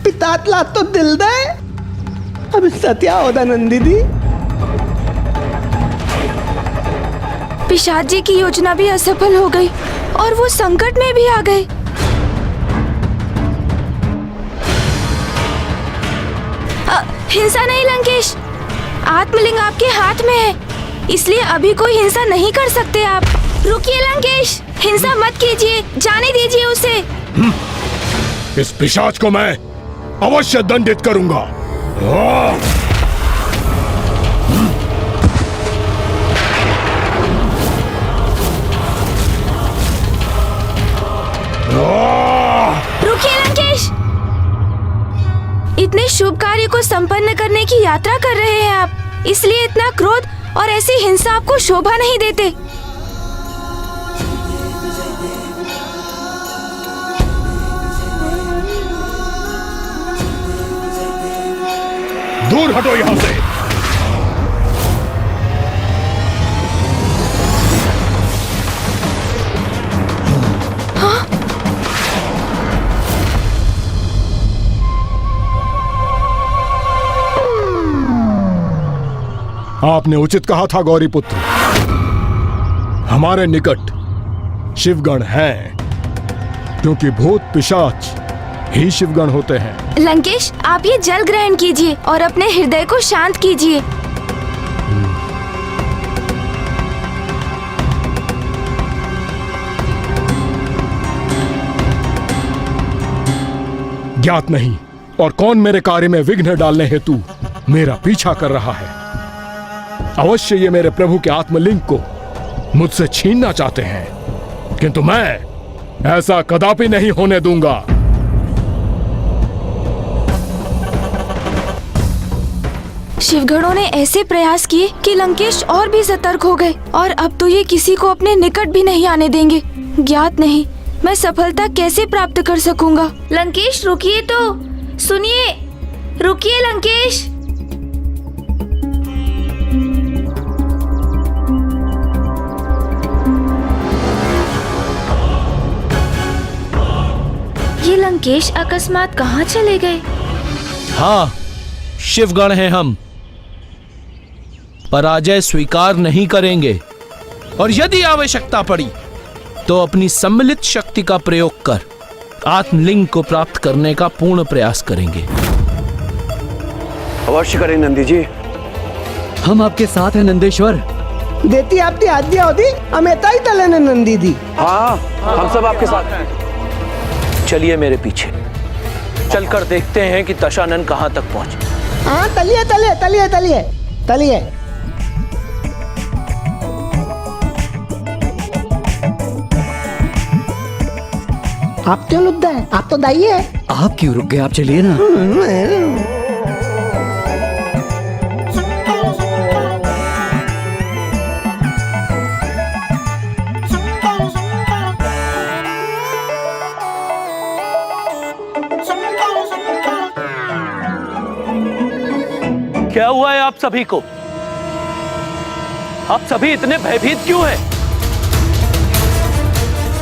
पितात लाद तो दिल दे, अब सत्या होदा नंदीदी। पिशाच जी की योजना भी असफल हो गई और वो संकट में भी आ गए। हिंसा नहीं लंकेश, आत्मलिंग आपके हाथ में है, इसलिए अभी कोई हिंसा नहीं कर सकते आप। रुकिए लंकेश, हिंसा मत कीजिए, जाने दीजिए उसे। इस पिशाच को मैं अवश्य दंडित करूंगा। रुकिए लंकेश, इतने शुभ कार्य को संपन्न करने की यात्रा कर रहे हैं आप, इसलिए इतना क्रोध और ऐसी हिंसा आपको शोभा नहीं देते। दूर हटो यहां से। आपने उचित कहा था गौरी पुत्र, हमारे निकट शिवगण हैं, क्योंकि भूत पिशाच ही शिवगण होते हैं। लंकेश, आप ये जल ग्रहण कीजिए और अपने हृदय को शांत कीजिए। ज्ञात नहीं और कौन मेरे कार्य में विघ्न डालने हेतु मेरा पीछा कर रहा है। अवश्य ये मेरे प्रभु के आत्मलिंग को मुझसे छीनना चाहते हैं, किंतु मैं ऐसा कदापि नहीं होने दूंगा। शिवगणों ने ऐसे प्रयास किए कि लंकेश और भी सतर्क हो गए और अब तो ये किसी को अपने निकट भी नहीं आने देंगे। ज्ञात नहीं मैं सफलता कैसे प्राप्त कर सकूंगा। लंकेश रुकिए तो, सुनिए, रुकिए लंकेश। ये लंकेश अकस्मात कहाँ चले गए? हाँ, शिवगण हैं हम, पराजय स्वीकार नहीं करेंगे और यदि आवश्यकता पड़ी तो अपनी सम्मिलित शक्ति का प्रयोग कर आत्मलिंग को प्राप्त करने का पूर्ण प्रयास करेंगे। अवश्य करें नंदी जी, हम आपके साथ हैं नंदेश्वर। देती आपकी आज्ञा होती हमें ताई तले ने नंदी दी। हाँ, हम सब आपके साथ हैं। चलिए मेरे पीछे, चलकर देखते हैं कि दशानन कहाँ तक पहुँचे। हाँ, तलिए तलिए तलिए तलिए तलिए। आप क्यों लुक गए? आप तो दाई है। आप क्यों रुक गए? आप चलिए ना। क्या हुआ है आप सभी को? आप सभी इतने भयभीत क्यों हैं?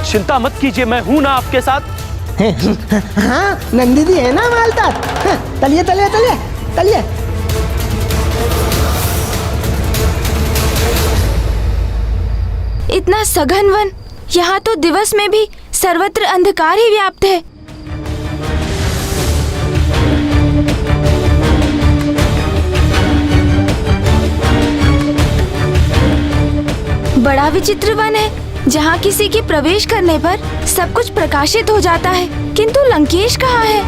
चिंता मत कीजिए, मैं हूं ना आपके साथ। हाँ, नंदी दी है ना मालदार। हाँ, तलिए तलिए तलिए तलिए। इतना सघन वन, यहाँ तो दिवस में भी सर्वत्र अंधकार ही व्याप्त है। बड़ा विचित्र वन है जहाँ किसी के प्रवेश करने पर सब कुछ प्रकाशित हो जाता है, किंतु लंकेश कहाँ है?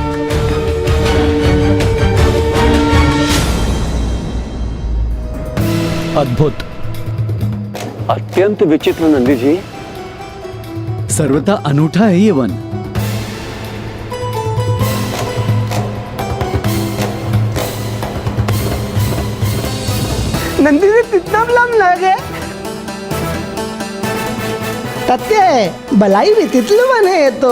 अद्भुत, अत्यंत विचित्र नंदी जी। सर्वथा अनूठा है ये वन। नंदी से कितना बलम लगे तथ्य है, भलाई विचित्र वन है ये तो।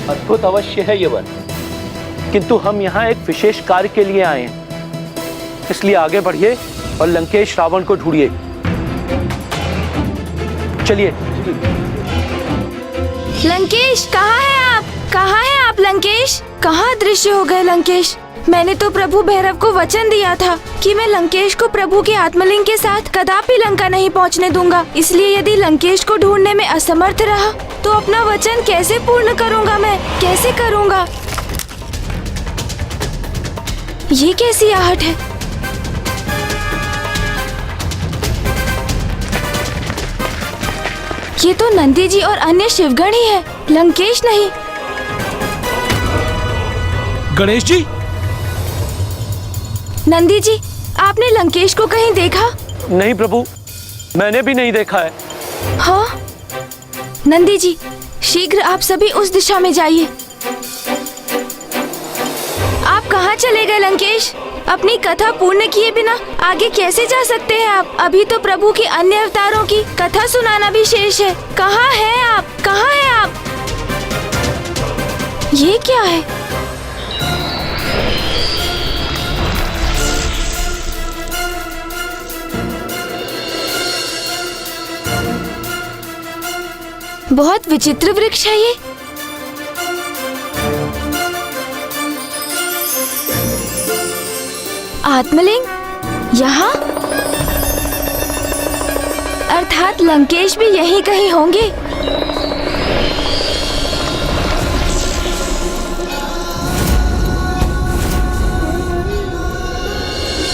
अद्भुत अवश्य है ये वन, किंतु हम यहाँ एक विशेष कार्य के लिए आए हैं, इसलिए आगे बढ़िए और लंकेश रावण को ढूंढिए। चलिए। लंकेश कहाँ है आप? कहाँ है आप लंकेश? कहाँ दृश्य हो गए लंकेश? मैंने तो प्रभु भैरव को वचन दिया था कि मैं लंकेश को प्रभु के आत्मलिंग के साथ कदापि लंका नहीं पहुँचने दूंगा। इसलिए यदि लंकेश को ढूंढने में असमर्थ रहा तो अपना वचन कैसे पूर्ण करूंगा? मैं कैसे करूंगा? ये कैसी आहट है? ये तो नंदी जी और अन्य शिवगण ही है, लंकेश नहीं। गणेश जी। नंदी जी, आपने लंकेश को कहीं देखा? नहीं प्रभु, मैंने भी नहीं देखा है। हाँ? नंदी जी, शीघ्र आप सभी उस दिशा में जाइए। आप कहाँ चले गए लंकेश? अपनी कथा पूर्ण किए बिना आगे कैसे जा सकते हैं आप? अभी तो प्रभु के अन्य अवतारों की कथा सुनाना भी शेष है। कहाँ हैं आप? कहाँ हैं आप? ये क्या है? बहुत विचित्र वृक्ष है ये। आत्मलिंग यहाँ? अर्थात लंकेश भी यहीं कहीं होंगे।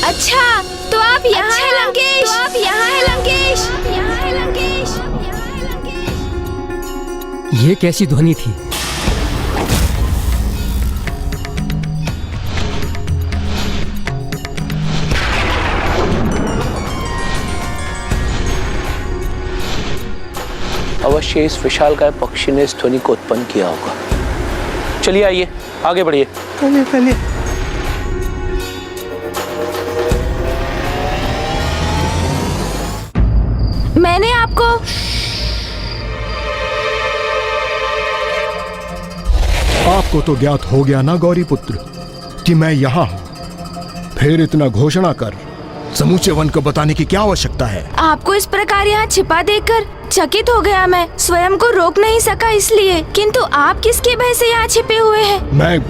अच्छा, तो आप यहाँ हैं लंकेश? तो आप यहाँ हैं लंकेश? यहाँ है लंकेश? ये कैसी ध्वनि थी? अवश्य इस विशालकाय पक्षी ने इस ध्वनि को उत्पन्न किया होगा। चलिए आइए, आगे बढ़िए। चलिए। मैंने आपको आपको तो ज्ञात हो गया ना गौरी पुत्र कि मैं यहाँ हूँ, फिर इतना घोषणा कर समूचे वन को बताने की क्या आवश्यकता है? आपको इस प्रकार यहाँ छिपा देखकर चकित हो गया। मैं स्वयं को रोक नहीं सका इसलिए। किंतु आप किसके भय से यहाँ छिपे हुए हैं? मैं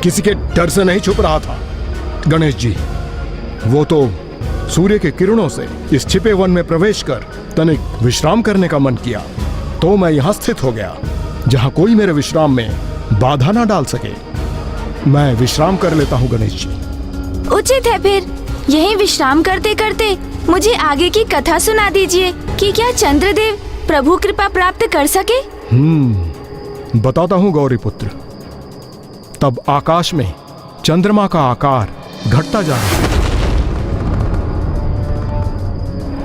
किसी के डर से नहीं छुप रहा था गणेश जी। वो तो सूर्य के किरणों से इस छिपे वन में प्रवेश कर तनिक विश्राम करने का मन किया, तो मैं यहाँ स्थित हो गया जहाँ कोई मेरे विश्राम में बाधा ना डाल सके। मैं विश्राम कर लेता हूँ गणेश जी। उचित है, फिर यहीं विश्राम करते करते मुझे आगे की कथा सुना दीजिए कि क्या चंद्रदेव प्रभु कृपा प्राप्त कर सके? बताता हूँ गौरी पुत्र। तब आकाश में चंद्रमा का आकार घटता जा रहा था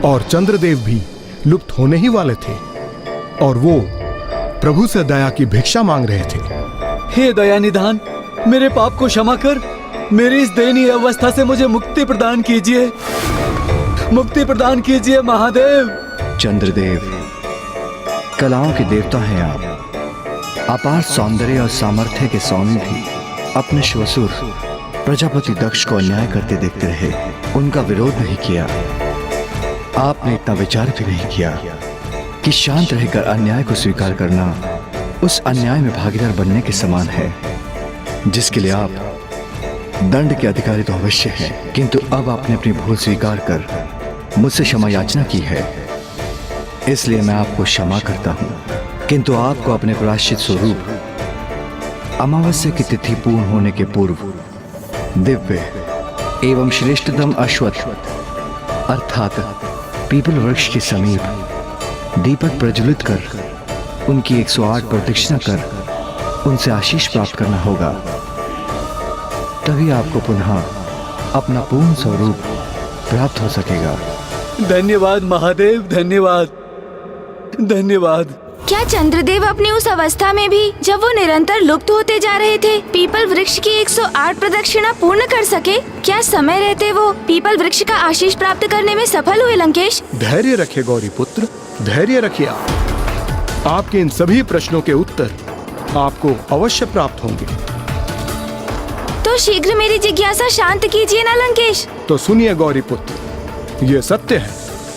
और चंद्रदेव भी लुप्त होने ही वाले थे और वो प्रभु से दया की भिक्षा मांग रहे थे। हे दया निधान, मेरे पाप को क्षमा कर, मेरी इस दयनीय अवस्था से मुझे मुक्ति प्रदान कीजिए, मुक्ति प्रदान कीजिए महादेव। चंद्रदेव कलाओं के देवता हैं आप, अपार सौंदर्य और सामर्थ्य के स्वामी भी अपने श्वसुर प्रजापति दक्ष को अन्याय करते देखते रहे, उनका विरोध नहीं किया। आपने इतना विचार भी नहीं किया कि शांत रहकर अन्याय को स्वीकार करना उस अन्याय में भागीदार बनने के समान है, जिसके लिए आप दंड के अधिकारी तो अवश्य हैं, किंतु अब आपने अपनी भूल स्वीकार कर मुझसे क्षमा याचना की है। इसलिए मैं आपको क्षमा करता हूँ, किंतु आपको अपने प्रायश्चित स्वरूप अमावस्या की तिथि पूर्ण होने के पूर्व दिव्य एवं श्रेष्ठतम अश्वत्थ अर्थात पीपल वृक्ष के समीप दीपक प्रज्वलित कर उनकी 108 प्रदक्षिणा कर उनसे आशीष प्राप्त करना होगा। तभी आपको पुनः अपना पूर्ण स्वरूप प्राप्त हो सकेगा। धन्यवाद महादेव, धन्यवाद धन्यवाद। क्या चंद्रदेव अपनी उस अवस्था में भी, जब वो निरंतर लुप्त होते जा रहे थे, पीपल वृक्ष की 108 प्रदक्षिणा पूर्ण कर सके? क्या समय रहते वो पीपल वृक्ष का आशीष प्राप्त करने में सफल हुए लंकेश? धैर्य रखिए गौरी पुत्र, धैर्य रखिए। आपके इन सभी प्रश्नों के उत्तर आपको अवश्य प्राप्त होंगे। तो शीघ्र मेरी जिज्ञासा शांत कीजिए ना लंकेश। तो सुनिए गौरी पुत्र, ये सत्य है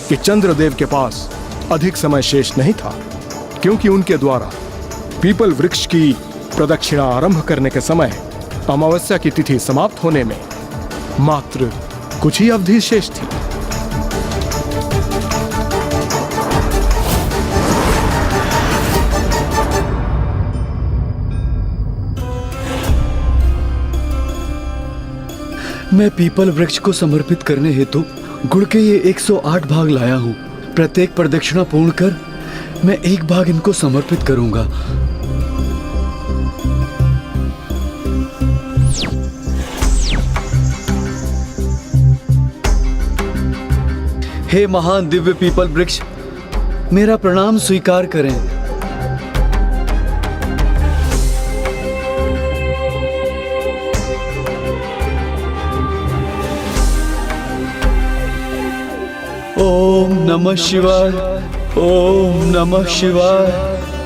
कि चंद्रदेव के पास अधिक समय शेष नहीं था, क्योंकि उनके द्वारा पीपल वृक्ष की प्रदक्षिणा आरंभ करने के समय अमावस्या की तिथि समाप्त होने में मात्र कुछ ही अवधि शेष थी। मैं पीपल वृक्ष को समर्पित करने हेतु गुड़ के ये 108 भाग लाया हूँ। प्रत्येक प्रदक्षिणा पूर्ण कर मैं एक भाग इनको समर्पित करूंगा। हे महान दिव्य पीपल वृक्ष, मेरा प्रणाम स्वीकार करें। ओम नमः शिवाय, ओम नमः शिवाय,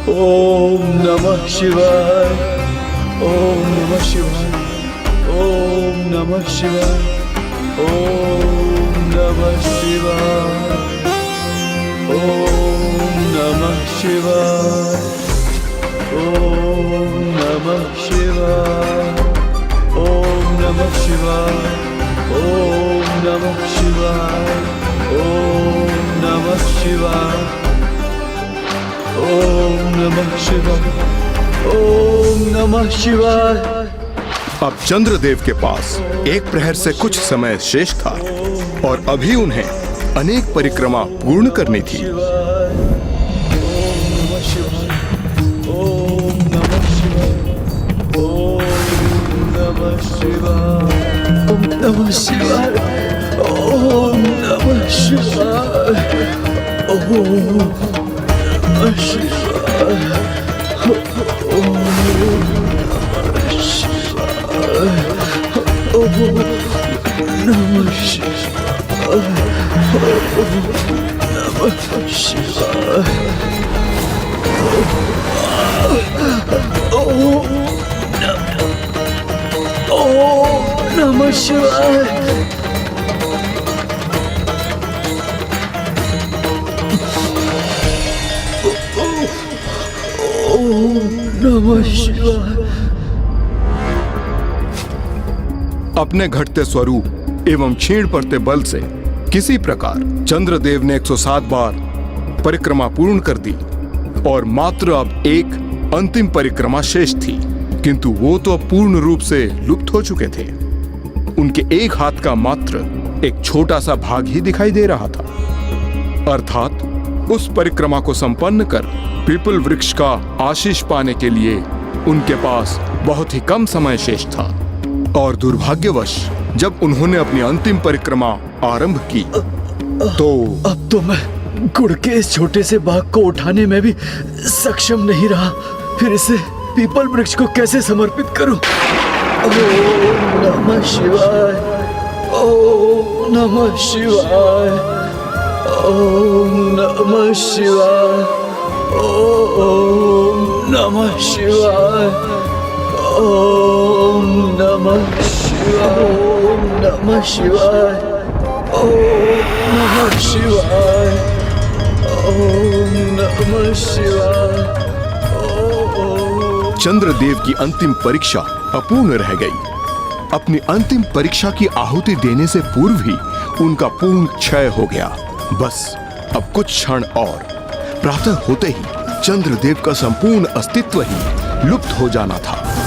ओम नमः शिवाय, ओम नमः शिवाय, ओम नमः शिवाय, ओम नमः शिवाय, ओम नमः शिवाय, ओम नमः शिवाय, ओम नमः शिवाय, ओम नमः शिवाय, ओम नमः शिवाय, ओम नमः शिवाय, ओम नमः शिवाय। अब चंद्रदेव के पास एक प्रहर से कुछ समय शेष था और अभी उन्हें अनेक परिक्रमा पूर्ण करनी थी। ओम नमः शिवाय, ओम नमः शिवाय, ओम नमः शिवाय, ओम नमः शिवाय, ओम नमः शिवाय, ओम नमः शिवाय, ओम नमः शिवाय। नमः शिवाय। अपने घटते स्वरूप एवं क्षीण पड़ते बल से किसी प्रकार चंद्रदेव ने 107 बार परिक्रमा पूर्ण कर दी और मात्र अब एक अंतिम परिक्रमा शेष थी, किंतु वो तो अब पूर्ण रूप से लुप्त हो चुके थे। उनके एक हाथ का मात्र एक छोटा सा भाग ही दिखाई दे रहा था। अर्थात उस परिक्रमा को संपन्न कर पीपल वृक्ष का आशीष पाने के लिए उनके पास बहुत ही कम समय शेष था। और दुर्भाग्यवश जब उन्होंने अपनी अंतिम परिक्रमा आरंभ की तो अब तो मैं गुड़ के इस छोटे से बाग को उठाने में भी सक्षम नहीं रहा। फिर इसे पीपल वृक्ष को कैसे समर्पित करूं? ओम नमः शिवाय, ओम नमः शिवाय, ओम नमः शिवाय, ओम नमः शिवाय, ओम नमः शिवाय, ओम नमः शिवाय, ओम नमः शिवाय, ओम नमः शिवाय। चंद्रदेव की अंतिम परीक्षा अपूर्ण रह गई। अपनी अंतिम परीक्षा की आहुति देने से पूर्व ही उनका पूर्ण क्षय हो गया। बस अब कुछ क्षण और प्रातः होते ही चंद्रदेव का संपूर्ण अस्तित्व ही लुप्त हो जाना था।